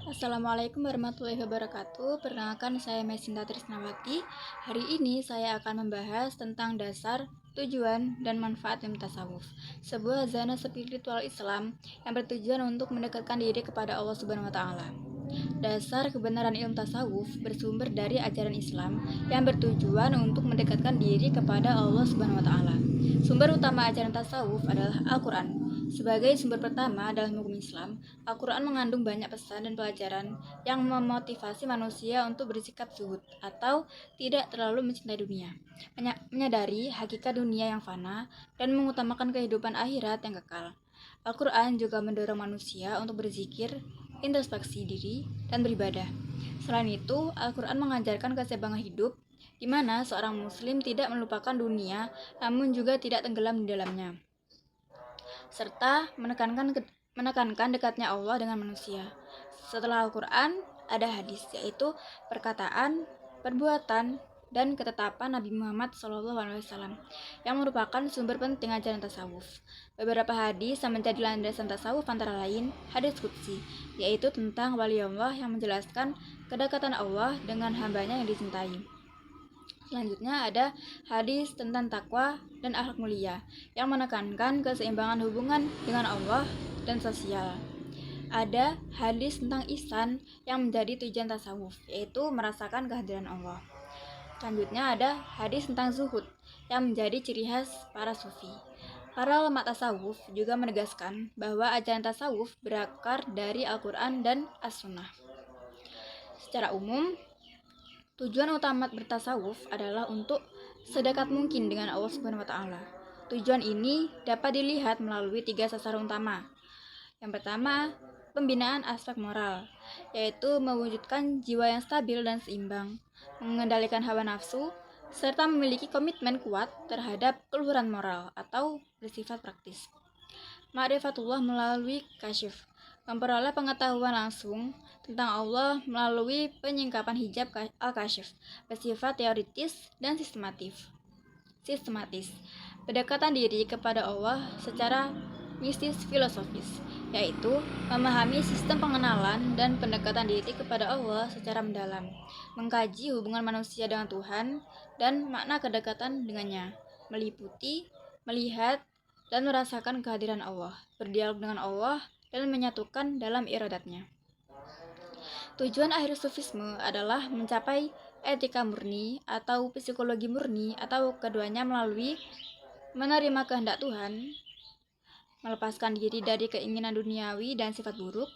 Assalamualaikum warahmatullahi wabarakatuh. Perkenalkan, saya Mesinta Trisnawati. Hari ini saya akan membahas tentang dasar, tujuan, dan manfaat ilmu tasawuf, sebuah zona spiritual Islam yang bertujuan untuk mendekatkan diri kepada Allah Subhanahu wa taala. Dasar kebenaran ilmu tasawuf bersumber dari ajaran Islam yang bertujuan untuk mendekatkan diri kepada Allah Subhanahu wa taala. Sumber utama ajaran tasawuf adalah Al-Qur'an. Sebagai sumber pertama dalam hukum Islam, Al-Qur'an mengandung banyak pesan dan pelajaran yang memotivasi manusia untuk bersikap zuhud atau tidak terlalu mencintai dunia, menyadari hakikat dunia yang fana dan mengutamakan kehidupan akhirat yang kekal. Al-Quran juga mendorong manusia untuk berzikir, introspeksi diri, dan beribadah. Selain itu, Al-Quran mengajarkan keseimbangan hidup, di mana seorang muslim tidak melupakan dunia, namun juga tidak tenggelam di dalamnya, serta menekankan dekatnya Allah dengan manusia. Setelah Al-Quran, ada hadis, yaitu perkataan, perbuatan, dan ketetapan Nabi Muhammad SAW yang merupakan sumber penting ajaran tasawuf. Beberapa hadis yang menjadi landasan tasawuf antara lain hadis qudsi, yaitu tentang wali Allah yang menjelaskan kedekatan Allah dengan hambanya yang dicintai. Selanjutnya ada hadis tentang takwa dan akhlak mulia yang menekankan keseimbangan hubungan dengan Allah dan sosial. Ada hadis tentang ihsan yang menjadi tujuan tasawuf, yaitu merasakan kehadiran Allah. Selanjutnya ada hadis tentang zuhud yang menjadi ciri khas para sufi. Para ulama tasawuf juga menegaskan bahwa ajaran tasawuf berakar dari Al-Quran dan As-Sunnah. Secara umum, tujuan utama bertasawuf adalah untuk sedekat mungkin dengan Allah Subhanahu wa taala. Tujuan ini dapat dilihat melalui 3 sasaran utama. Yang pertama, pembinaan aspek moral, yaitu mewujudkan jiwa yang stabil dan seimbang, mengendalikan hawa nafsu, serta memiliki komitmen kuat terhadap keluhuran moral atau bersifat praktis. Ma'rifatullah melalui kasyif, memperoleh pengetahuan langsung tentang Allah melalui penyingkapan hijab al-kasyif, bersifat teoritis dan sistematis. Pendekatan diri kepada Allah secara mistis filosofis, yaitu memahami sistem pengenalan dan pendekatan diri kepada Allah secara mendalam, mengkaji hubungan manusia dengan Tuhan dan makna kedekatan dengannya, meliputi, melihat, dan merasakan kehadiran Allah, berdialog dengan Allah, dan menyatukan dalam iradatnya. Tujuan akhir sufisme adalah mencapai etika murni atau psikologi murni, atau keduanya melalui menerima kehendak Tuhan, melepaskan diri dari keinginan duniawi dan sifat buruk,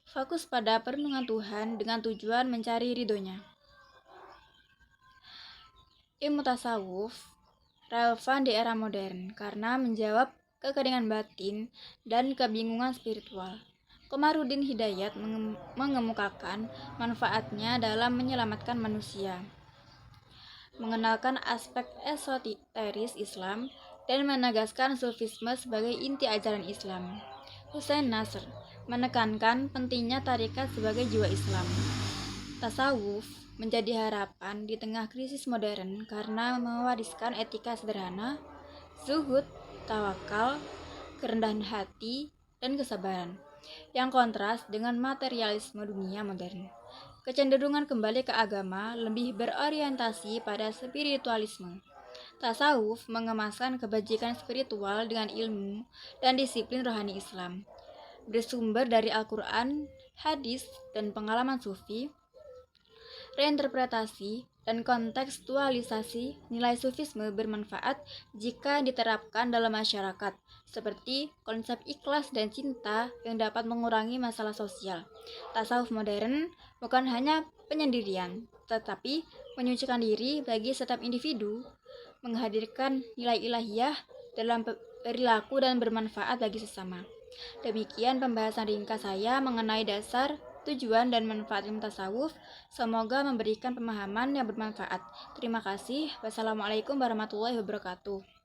fokus pada perlindungan Tuhan dengan tujuan mencari ridhonya. Ilmu tasawuf relevan di era modern karena menjawab kekeringan batin dan kebingungan spiritual. Komarudin Hidayat mengemukakan manfaatnya dalam menyelamatkan manusia, mengenalkan aspek esoteris Islam, dan menegaskan sufisme sebagai inti ajaran Islam. Hussein Nasr menekankan pentingnya tarekat sebagai jiwa Islam. Tasawuf menjadi harapan di tengah krisis modern karena mewariskan etika sederhana, zuhud, tawakal, kerendahan hati, dan kesabaran, yang kontras dengan materialisme dunia modern. Kecenderungan kembali ke agama lebih berorientasi pada spiritualisme. Tasawuf mengemaskan kebajikan spiritual dengan ilmu dan disiplin rohani Islam. Bersumber dari Al-Quran, hadis, dan pengalaman sufi, reinterpretasi dan kontekstualisasi nilai sufisme bermanfaat jika diterapkan dalam masyarakat, seperti konsep ikhlas dan cinta yang dapat mengurangi masalah sosial. Tasawuf modern bukan hanya penyendirian, tetapi menyucikan diri bagi setiap individu, menghadirkan nilai ilahiyah dalam perilaku dan bermanfaat bagi sesama. Demikian pembahasan ringkas saya mengenai dasar, tujuan, dan manfaat ilmu tasawuf. Semoga memberikan pemahaman yang bermanfaat. Terima kasih. Wassalamualaikum warahmatullahi wabarakatuh.